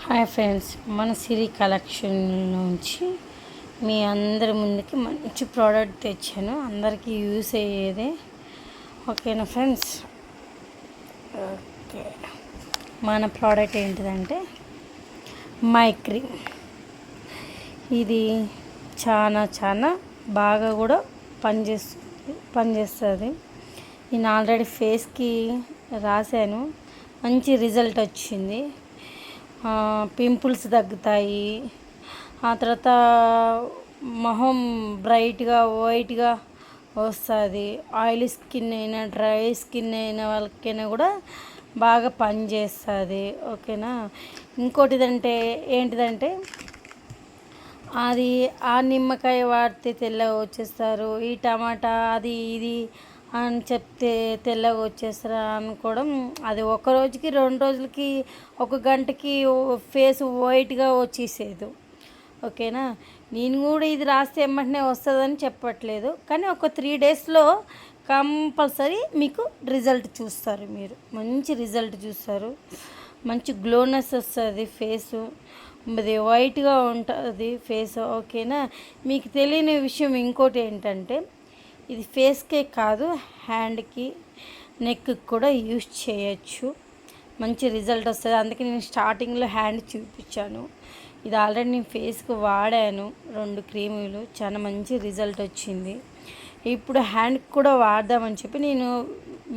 Hi friends, మన సిరి collection నుంచి మీ అందరి ముందుకి మంచి ప్రోడక్ట్ తెచ్చాను. అందరికీ యూస్ అయ్యేదే. ఓకేనా ఫ్రెండ్స్? ఓకే, మన ప్రోడక్ట్ ఏంటిదంటే మై క్రీమ్. ఇది చాలా బాగా కూడా పనిచేస్తుంది. నేను ఆల్రెడీ ఫేస్కి రాశాను, మంచి రిజల్ట్ వచ్చింది. పింపుల్స్ తగ్గుతాయి. ఆ తర్వాత మొహం బ్రైట్గా వైట్గా వస్తుంది. ఆయిలీ స్కిన్ అయినా డ్రై స్కిన్ అయిన వాళ్ళకైనా కూడా బాగా పనిచేస్తుంది. ఓకేనా? ఇంకోటిదంటే ఏంటిదంటే అది ఆ నిమ్మకాయ వాడితే తెల్లగా వచ్చేస్తారు, ఈ టమాటా అది ఇది అని చెప్తే తెల్లగా వచ్చేస్తారు అనుకోవడం, అది ఒక రోజుకి 2 రోజులకి 1 గంటకి ఫేస్ వైట్గా వచ్చేసేది. ఓకేనా? నేను కూడా ఇది రాస్తే వెంటనే వస్తుందని చెప్పట్లేదు, కానీ ఒక 3 డేస్లో కంపల్సరీ మీకు రిజల్ట్ చూస్తారు. మీరు మంచి రిజల్ట్ చూస్తారు. మంచి గ్లోనెస్ వస్తుంది ఫేసు, అది వైట్గా ఉంటుంది ఫేస్. ఓకేనా? మీకు తెలియని విషయం ఇంకోటి ఏంటంటే, ఇది ఫేస్కే కాదు, హ్యాండ్కి నెక్కి కూడా యూజ్ చేయొచ్చు. మంచి రిజల్ట్ వస్తుంది. అందుకే నేను స్టార్టింగ్లో హ్యాండ్ చూపించాను. ఇది ఆల్రెడీ నేను ఫేస్కి వాడాను 2 క్రీములు, చాలా మంచి రిజల్ట్ వచ్చింది. ఇప్పుడు హ్యాండ్కి కూడా వాడదామని చెప్పి నేను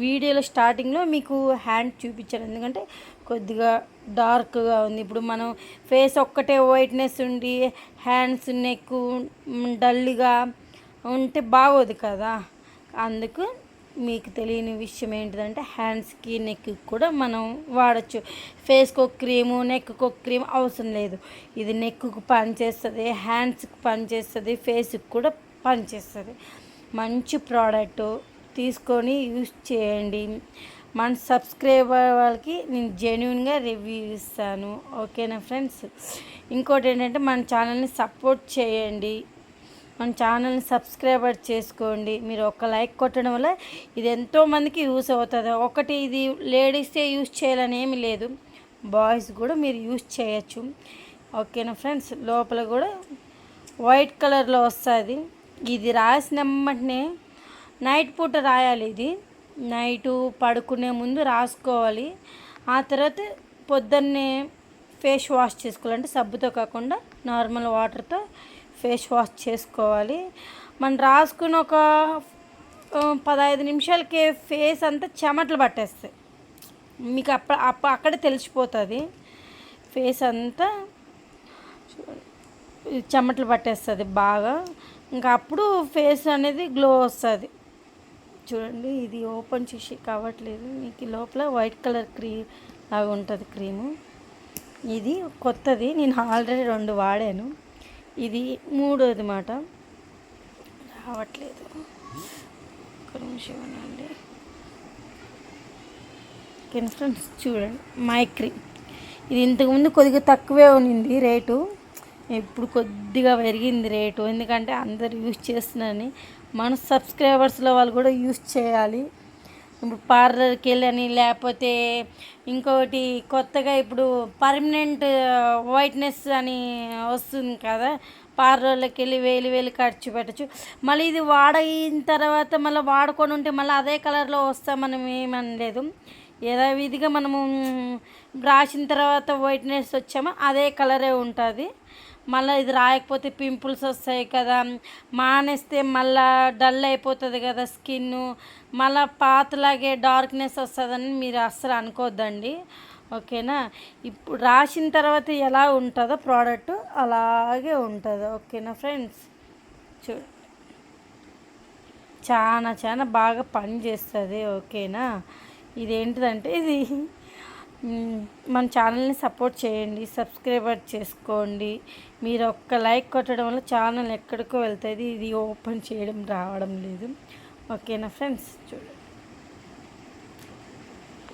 వీడియోలో స్టార్టింగ్లో మీకు హ్యాండ్ చూపించాను. ఎందుకంటే కొద్దిగా డార్క్గా ఉంది. ఇప్పుడు మనం ఫేస్ ఒక్కటే వైట్నెస్ ఉండి హ్యాండ్స్ నెక్ డల్గా ఉంటే బాగోదు కదా. అందుకు మీకు తెలియని విషయం ఏంటిదంటే, హ్యాండ్స్కి నెక్కి కూడా మనం వాడచ్చు. ఫేస్కి ఒక క్రీము, నెక్కి ఒక క్రీమ్ అవసరం లేదు. ఇది నెక్కు పనిచేస్తుంది, హ్యాండ్స్కి పనిచేస్తుంది, ఫేస్కి కూడా పనిచేస్తుంది. మంచి ప్రోడక్ట్ తీసుకొని యూజ్ చేయండి. మన సబ్స్క్రైబర్ వాళ్ళకి నేను జెన్యూన్గా రివ్యూ ఇస్తాను. ఓకేనా ఫ్రెండ్స్? ఇంకోటి ఏంటంటే, మన ఛానల్ని సపోర్ట్ చేయండి. మన ఛానల్ని సబ్స్క్రైబర్ చేసుకోండి. మీరు ఒక లైక్ కొట్టడం వల్ల ఇది ఎంతోమందికి యూస్ అవుతుంది. ఒకటి ఇది లేడీసే యూస్ చేయాలని ఏమి లేదు, బాయ్స్ కూడా మీరు యూస్ చేయొచ్చు. ఓకేనా ఫ్రెండ్స్? లోపల కూడా వైట్ కలర్లో వస్తుంది. ఇది రాసిన వెంటనే నైట్ పూట రాయాలి. ఇది నైటు పడుకునే ముందు రాసుకోవాలి. ఆ తర్వాత పొద్దున్నే ఫేస్ వాష్ చేసుకోవాలంటే సబ్బుతో కాకుండా నార్మల్ వాటర్తో ఫేస్ వాష్ చేసుకోవాలి. మనం రాసుకుని ఒక 15 నిమిషాలకి ఫేస్ అంతా చెమటలు పట్టేస్తాయి. మీకు అక్కడే తెలిసిపోతుంది. ఫేస్ అంతా చెమటలు పట్టేస్తుంది బాగా. ఇంకా అప్పుడు ఫేస్ అనేది గ్లో వస్తుంది. చూడండి, ఇది ఓపెన్ చేసి కావట్లేదు. మీకు లోపల వైట్ కలర్ క్రీమ్ లాగా ఉంటుంది క్రీము. ఇది కొత్తది, నేను ఆల్రెడీ 2 వాడాను. ఇది 3వది మాట, రావట్లేదు. ఒక నిమిషం అండి. ఓకే ఫ్రెండ్స్, చూడండి మై క్రీమ్. ఇది ఇంతకుముందు కొద్దిగా తక్కువే ఉన్నింది రేటు, ఇప్పుడు కొద్దిగా పెరిగింది రేటు. ఎందుకంటే అందరు యూజ్ చేస్తున్నారని. మన సబ్స్క్రైబర్స్లో వాళ్ళు కూడా యూజ్ చేయాలి. ఇప్పుడు పార్లర్కి వెళ్ళని, లేకపోతే ఇంకొకటి కొత్తగా ఇప్పుడు పర్మనెంట్ వైట్నెస్ అని వస్తుంది కదా, పార్లర్లోకి వెళ్ళి వేలు ఖర్చు పెట్టచ్చు. మళ్ళీ ఇది వాడిన తర్వాత మళ్ళీ వాడుకొని ఉంటే మళ్ళీ అదే కలర్లో వస్తా మనం ఏమనలేదు. యథావిధిగా మనము రాసిన తర్వాత వైట్నెస్ వచ్చామో అదే కలరే ఉంటుంది. మళ్ళీ ఇది రాయకపోతే పింపుల్స్ వస్తాయి కదా, మానేస్తే మళ్ళీ డల్ అయిపోతుంది కదా స్కిన్, మళ్ళీ పాతలాగే డార్క్నెస్ వస్తుందని మీరు అస్సలు అనుకోవద్దండి. ఓకేనా? ఇప్పుడు రాసిన తర్వాత ఎలా ఉంటుందో ప్రోడక్ట్ అలాగే ఉంటుంది. ఓకేనా ఫ్రెండ్స్? చూడండి, చాలా బాగా పనిచేస్తుంది. ఓకేనా? ఇదేంటిదంటే, ఇది మన ఛానల్ని సపోర్ట్ చేయండి, సబ్స్క్రైబర్ చేసుకోండి. మీరు ఒక్క లైక్ కొట్టడం వల్ల ఛానల్ ఎక్కడికో వెళ్తుంది. ఇది ఓపెన్ చేయడం రావడం లేదు. ఓకేనా ఫ్రెండ్స్? చూడండి.